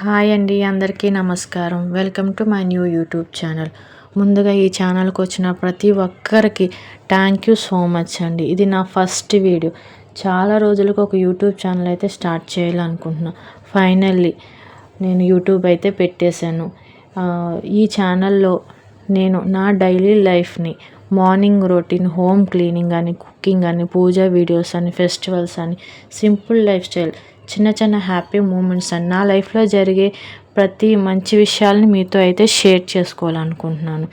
Hi అండి, అందరికీ నమస్కారం. Welcome to my new YouTube channel. ముందుగా ఈ ఛానల్కి వచ్చిన ప్రతి ఒక్కరికి థ్యాంక్ యూ సో మచ్ అండి. ఇది నా ఫస్ట్ వీడియో. చాలా రోజులకు ఒక యూట్యూబ్ ఛానల్ అయితే స్టార్ట్ చేయాలనుకుంటున్నా. ఫైనల్లీ నేను యూట్యూబ్ అయితే పెట్టేశాను. ఈ ఛానల్లో నేను నా డైలీ లైఫ్ని, మార్నింగ్ రొటీన్, హోమ్ క్లీనింగ్ అని, కుకింగ్ అని, పూజా వీడియోస్ అని, ఫెస్టివల్స్ అని, సింపుల్ లైఫ్ స్టైల్, చిన్న చిన్న హ్యాపీ మూమెంట్స్ అని, నా లైఫ్లో జరిగే ప్రతి మంచి విషయాలని మీతో అయితే షేర్ చేసుకోవాలనుకుంటున్నాను.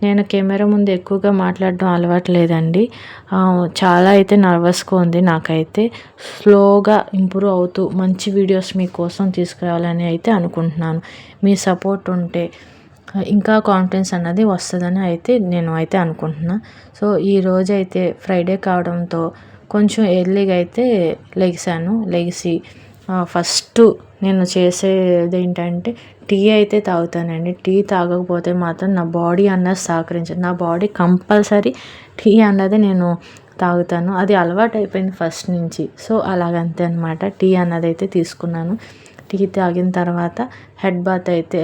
నేను కెమెరా ముందు ఎక్కువగా మాట్లాడడం అలవాటు లేదండి. చాలా అయితే నర్వస్గా ఉంది. నాకైతే స్లోగా ఇంప్రూవ్ అవుతూ మంచి వీడియోస్ మీకోసం తీసుకురావాలని అయితే అనుకుంటున్నాను. మీ సపోర్ట్ ఉంటే ఇంకా కాన్ఫిడెన్స్ అన్నది వస్తుందని అయితే నేను అయితే అనుకుంటున్నా. సో ఈరోజు అయితే ఫ్రైడే కావడంతో కొంచెం ఎర్లీగా అయితే లెగిసి ఫస్ట్ నేను చేసేది ఏంటంటే టీ అయితే తాగుతానండి. టీ తాగకపోతే మాత్రం నా బాడీ అన్నది సహకరించదు. నా బాడీ కంపల్సరీ టీ అన్నది నేను తాగుతాను. అది అలవాటు అయిపోయింది ఫస్ట్ నుంచి. సో అలాగంతే అనమాట. టీ అన్నది అయితే తీసుకున్నాను. టీ తాగిన తర్వాత హెడ్ బాత్ అయితే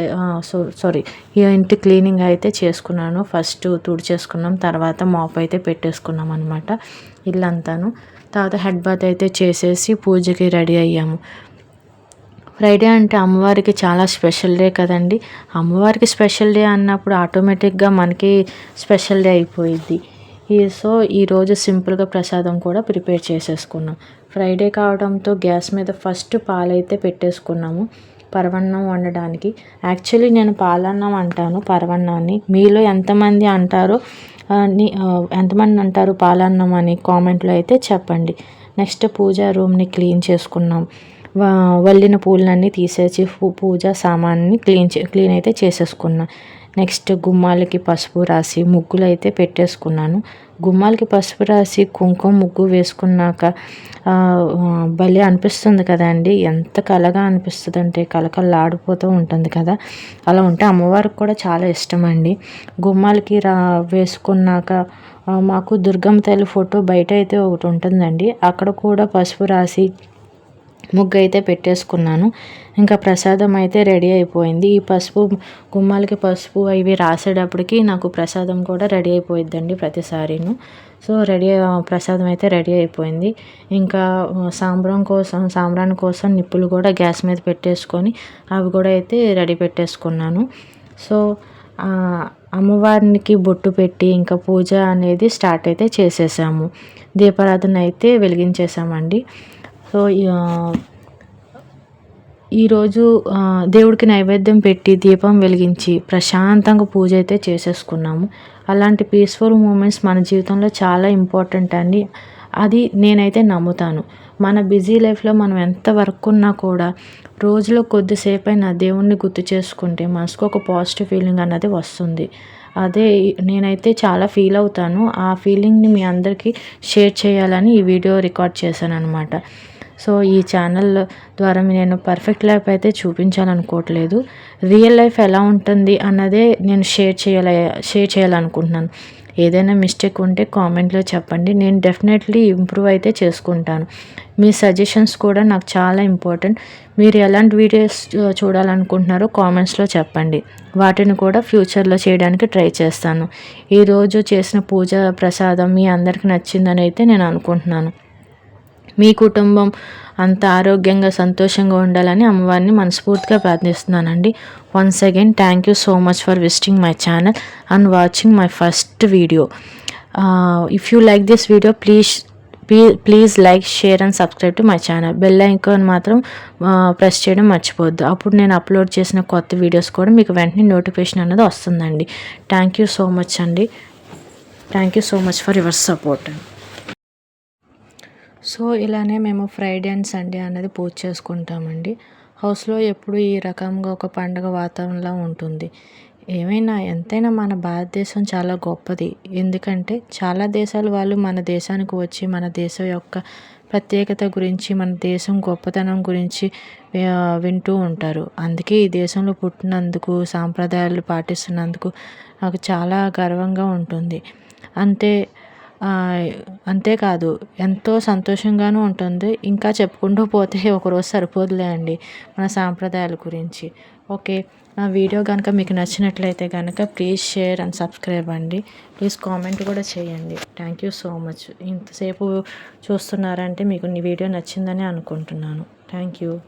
ఈ ఇంటి క్లీనింగ్ అయితే చేసుకున్నాను. ఫస్ట్ తుడిచేసుకున్నాం, తర్వాత మాప్ అయితే పెట్టేసుకున్నాం అనమాట ఇల్లంతాను. తర్వాత హెడ్ బాత్ అయితే చేసేసి పూజకి రెడీ అయ్యాము. ఫ్రైడే అంటే అమ్మవారికి చాలా స్పెషల్ డే కదండి. అమ్మవారికి స్పెషల్ డే అన్నప్పుడు ఆటోమేటిక్గా మనకి స్పెషల్ డే అయిపోయిద్ది. సో ఈరోజు సింపుల్గా ప్రసాదం కూడా ప్రిపేర్ చేసేసుకున్నాం. ఫ్రైడే కావడంతో గ్యాస్ మీద ఫస్ట్ పాలైతే పెట్టేసుకున్నాము పరవన్నం వండడానికి. యాక్చువల్లీ నేను పాలన్నం అంటాను పరవన్నాన్ని. మీలో ఎంతమంది అంటారో ఎంతమంది అంటారు పాలన్నం అని కామెంట్లో అయితే చెప్పండి. నెక్స్ట్ పూజా రూమ్ని క్లీన్ చేసుకున్నాం. వల్లిన పూలన్నీ తీసేసి పూజా సామాన్ని క్లీన్ అయితే చేసేసుకున్నాను. నెక్స్ట్ గుమ్మాలకి పసుపు రాసి ముగ్గులు అయితే పెట్టేసుకున్నాను. గుమ్మాలకి పసుపు రాసి కుంకుమ ముగ్గు వేసుకున్నాక భలే అనిపిస్తుంది కదండి. ఎంత కళగా అనిపిస్తుంది అంటే కళకళలాడిపోతూ ఉంటుంది కదా. అలా ఉంటే అమ్మవారికి కూడా చాలా ఇష్టం అండి. గుమ్మాలకి వేసుకున్నాక మాకు దుర్గమ్మ తల్లి ఫోటో బయట అయితే ఒకటి ఉంటుందండి. అక్కడ కూడా పసుపు రాసి ముగ్గు అయితే పెట్టేసుకున్నాను. ఇంకా ప్రసాదం అయితే రెడీ అయిపోయింది. ఈ పసుపు గుమ్మాలకి పసుపు ఇవి రాసేటప్పటికి నాకు ప్రసాదం కూడా రెడీ అయిపోయిద్దండి ప్రతిసారిను. సో ప్రసాదం అయితే రెడీ అయిపోయింది. ఇంకా సాంబ్రాణి కోసం నిప్పులు కూడా గ్యాస్ మీద పెట్టేసుకొని అవి కూడా అయితే రెడీ పెట్టేసుకున్నాను. సో అమ్మవారికి బొట్టు పెట్టి ఇంకా పూజ అనేది స్టార్ట్ అయితే చేసేసాము. దీపారాధన అయితే వెలిగించేసామండి. సో ఈరోజు దేవుడికి నైవేద్యం పెట్టి దీపం వెలిగించి ప్రశాంతంగా పూజ అయితే చేసేసుకున్నాము. అలాంటి పీస్ఫుల్ మూమెంట్స్ మన జీవితంలో చాలా ఇంపార్టెంట్ అండి. అది నేనైతే నమ్ముతాను. మన బిజీ లైఫ్లో మనం ఎంత వర్క్ ఉన్నా కూడా రోజులో కొద్దిసేపు అయినా దేవుణ్ణి గుర్తు చేసుకుంటే మనసుకు ఒక పాజిటివ్ ఫీలింగ్ అన్నది వస్తుంది. అదే నేనైతే చాలా ఫీల్ అవుతాను. ఆ ఫీలింగ్ని మీ అందరికీ షేర్ చేయాలని ఈ వీడియో రికార్డ్ చేశాను అనమాట. సో ఈ ఛానల్ ద్వారా నేను పర్ఫెక్ట్ లైఫ్ అయితే చూపించాలనుకోవట్లేదు. రియల్ లైఫ్ ఎలా ఉంటుంది అన్నదే నేను షేర్ చేయాలనుకుంటున్నాను. ఏదైనా మిస్టేక్ ఉంటే కామెంట్లో చెప్పండి. నేను డెఫినెట్లీ ఇంప్రూవ్ అయితే చేసుకుంటాను. మీ సజెషన్స్ కూడా నాకు చాలా ఇంపార్టెంట్. మీరు ఎలాంటి వీడియోస్ చూడాలనుకుంటున్నారో కామెంట్స్లో చెప్పండి. వాటిని కూడా ఫ్యూచర్లో చేయడానికి ట్రై చేస్తాను. ఈరోజు చేసిన పూజ ప్రసాదం మీ అందరికీ నచ్చిందని అయితే నేను అనుకుంటున్నాను. మీ కుటుంబం అంత ఆరోగ్యంగా సంతోషంగా ఉండాలని అమ్మవారిని మనస్ఫూర్తిగా ప్రార్థిస్తున్నానండి. Once again thank you so much for visiting my channel and watching my first video. If you like this video please like, share and subscribe to my channel. Bell icon మాత్రం ప్రెస్ చేయడం మర్చిపోద్దు. అప్పుడు నేను upload చేసిన కొత్త videos కూడా మీకు వెంటనే నోటిఫికేషన్ అన్నది వస్తుందండి. థ్యాంక్ యూ సో మచ్ అండి. Thank you so much for your support. So ఇలానే మేము ఫ్రైడే అండ్ సండే అనేది పూజ చేసుకుంటామండి. హౌస్లో ఎప్పుడు ఈ రకంగా ఒక పండుగ వాతావరణంలా ఉంటుంది. ఎంతైనా మన భారతదేశం చాలా గొప్పది. ఎందుకంటే చాలా దేశాల వాళ్ళు మన దేశానికి వచ్చి మన దేశం యొక్క ప్రత్యేకత గురించి, మన దేశం గొప్పతనం గురించి వింటూ ఉంటారు. అందుకే ఈ దేశంలో పుట్టినందుకు, సాంప్రదాయాలు పాటిస్తున్నందుకు నాకు చాలా గర్వంగా ఉంటుంది. అంతే అంతేకాదు ఎంతో సంతోషంగాను ఉంటుంది. ఇంకా చెప్పుకుంటూ పోతే ఒకరోజు సరిపోదులే అండి మన సాంప్రదాయాల గురించి. ఓకే. నా వీడియో కనుక మీకు నచ్చినట్లయితే కనుక ప్లీజ్ షేర్ అండ్ సబ్స్క్రైబ్ అండి. ప్లీజ్ కామెంట్ కూడా చేయండి. Thank you so much. ఇంతసేపు చూస్తున్నారంటే మీకు ఈ వీడియో నచ్చిందని అనుకుంటున్నాను. Thank you.